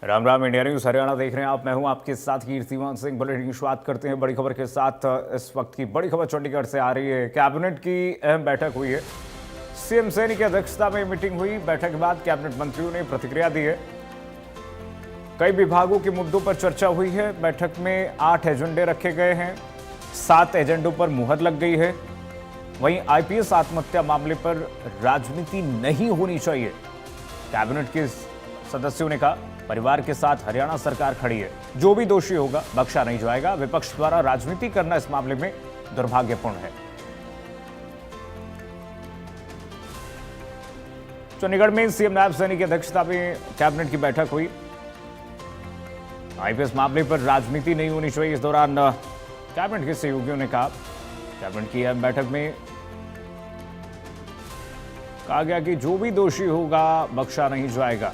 Ram Ram. India news Haryana देख रहे हैं आप। मैं हूं आपके साथ कीर्तिमान सिंह। बुलेटिन की शुरुआत करते हैं बड़ी खबर के साथ। इस वक्त की बड़ी खबर चंडीगढ़ से आ रही है। कैबिनेट की अहम बैठक हुई है। सीएम सैनी की अध्यक्षता में मीटिंग हुई। बैठक के बाद कैबिनेट मंत्रियों ने प्रतिक्रिया दी है। कई विभागों के मुद्दों पर चर्चा हुई है। बैठक में 8 एजेंडे रखे गए हैं। 7 एजेंडों पर मुहर लग गई है। वहीं आईपीएस आत्महत्या मामले पर राजनीति नहीं होनी चाहिए। कैबिनेट के सदस्यों ने कहा, परिवार के साथ हरियाणा सरकार खड़ी है। जो भी दोषी होगा बख्शा नहीं जाएगा। विपक्ष द्वारा राजनीति करना इस मामले में दुर्भाग्यपूर्ण है। चंडीगढ़ में सीएम नायब सैनी की अध्यक्षता में कैबिनेट की बैठक हुई। आईपीएस मामले पर राजनीति नहीं होनी चाहिए। इस दौरान कैबिनेट के सहयोगियों ने कहा, कैबिनेट की अहम बैठक में कहा गया कि जो भी दोषी होगा बख्शा नहीं जाएगा।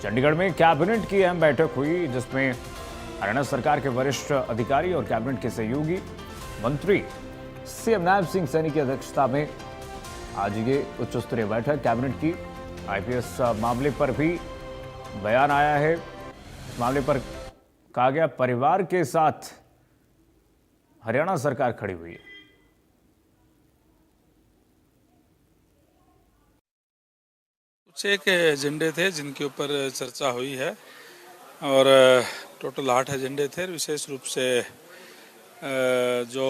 चंडीगढ़ में कैबिनेट की अहम बैठक हुई, जिसमें हरियाणा सरकार के वरिष्ठ अधिकारी और कैबिनेट के सहयोगी मंत्री सीएम नायब सिंह सैनी की अध्यक्षता में आज ये उच्च स्तरीय बैठक कैबिनेट की। आईपीएस मामले पर भी बयान आया है। इस मामले पर कहा गया, परिवार के साथ हरियाणा सरकार खड़ी हुई है। कुछ एक एजेंडे थे जिनके ऊपर चर्चा हुई है और टोटल 8 एजेंडे थे। विशेष रूप से जो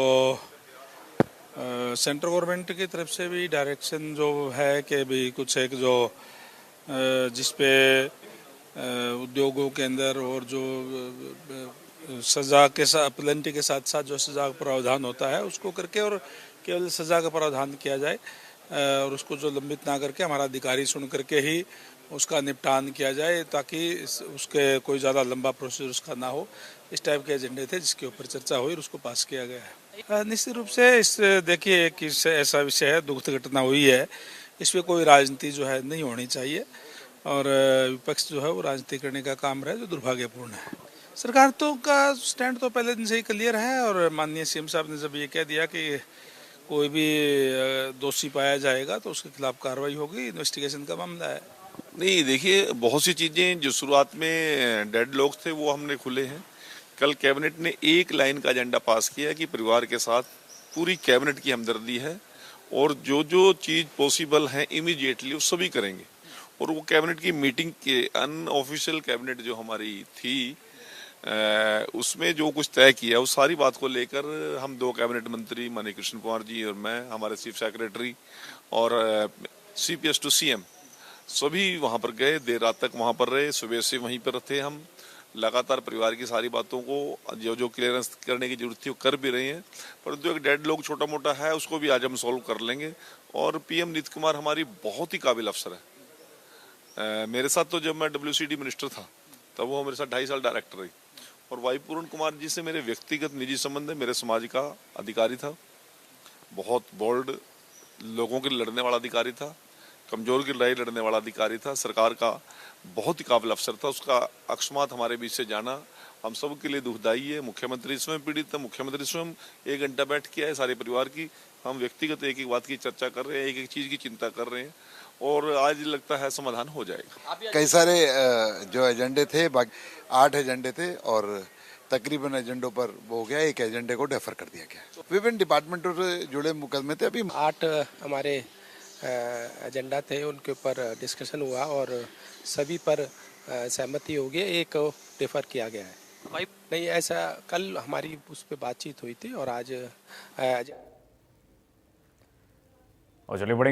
सेंट्रल गवर्नमेंट की तरफ से भी डायरेक्शन जो है कि भी कुछ एक जो जिसपे उद्योगों के अंदर और जो सज़ा के साथ पेनल्टी के साथ साथ जो सज़ा का प्रावधान होता है उसको करके और केवल सज़ा का प्रावधान किया जाए और उसको जो लंबित ना करके हमारा अधिकारी सुन करके ही उसका निपटान किया जाए, ताकि उसके कोई ज़्यादा लंबा प्रोसेस उसका ना हो। इस टाइप के एजेंडे थे जिसके ऊपर चर्चा हुई और उसको पास किया गया है। निश्चित रूप से इस देखिए कि ऐसा विषय है, दुखद घटना हुई है, इसमें कोई राजनीति जो है नहीं होनी चाहिए और विपक्ष जो है वो राजनीति करने का काम रहा है, जो दुर्भाग्यपूर्ण है। सरकार तो का स्टैंड तो पहले दिन से ही क्लियर है और माननीय सीएम साहब ने जब ये कह दिया कि कोई भी दोषी पाया जाएगा तो उसके खिलाफ कार्रवाई होगी, इन्वेस्टिगेशन का मामला है। नहीं, देखिए, बहुत सी चीज़ें जो शुरुआत में डेड लॉक थे वो हमने खुले हैं। कल कैबिनेट ने एक लाइन का एजेंडा पास किया कि परिवार के साथ पूरी कैबिनेट की हमदर्दी है और जो जो चीज़ पॉसिबल है इमीडिएटली वो सभी करेंगे। और वो कैबिनेट की मीटिंग के अनऑफिशियल कैबिनेट जो हमारी थी उसमें जो कुछ तय किया उस सारी बात को लेकर हम 2 कैबिनेट मंत्री माननीय कृष्ण कुमार जी और मैं, हमारे चीफ सेक्रेटरी और सीपीएस टू सीएम सभी वहां पर गए। देर रात तक वहां पर रहे, सुबह से वहीं पर थे। हम लगातार परिवार की सारी बातों को जो जो क्लियरेंस करने की जरूरत थी वो कर भी रहे हैं, परंतु एक डेड लॉक छोटा मोटा है उसको भी आज हम सॉल्व कर लेंगे। और पीएम नीतीश कुमार हमारी बहुत ही काबिल अफसर है। मेरे साथ तो जब मैं WCD मिनिस्टर था तब वो मेरे साथ 2.5 साल डायरेक्टर रही। और वाई पूर्ण कुमार जी से मेरे व्यक्तिगत निजी संबंध है। मेरे समाज का अधिकारी था, बहुत बोल्ड लोगों के लिए लड़ने वाला अधिकारी था, कमजोर की लड़ाई लड़ने वाला अधिकारी था, सरकार का बहुत ही काबिल अफसर था। उसका अकस्मात हमारे बीच से जाना हम सब के लिए दुखदायी है। मुख्यमंत्री स्वयं पीड़ित है, मुख्यमंत्री स्वयं 1 घंटा बैठ के आए सारे परिवार की। हम व्यक्तिगत एक एक बात की चर्चा कर रहे हैं, एक एक चीज की चिंता कर रहे हैं और आज लगता है समाधान हो जाएगा। कई सारे जो एजेंडे थे, 8 एजेंडे थे और तकरीबन एजेंडों पर वो हो गया, एक एजेंडे को डेफर कर दिया गया। विभिन्न डिपार्टमेंटों से जुड़े मुकदमे थे। अभी 8 हमारे एजेंडा थे, उनके ऊपर डिस्कशन हुआ और सभी पर सहमति हो गई, एक डेफर किया गया है। नहीं, ऐसा कल हमारी उस पर बातचीत हुई थी और आज और चलिए बढ़ेंगे।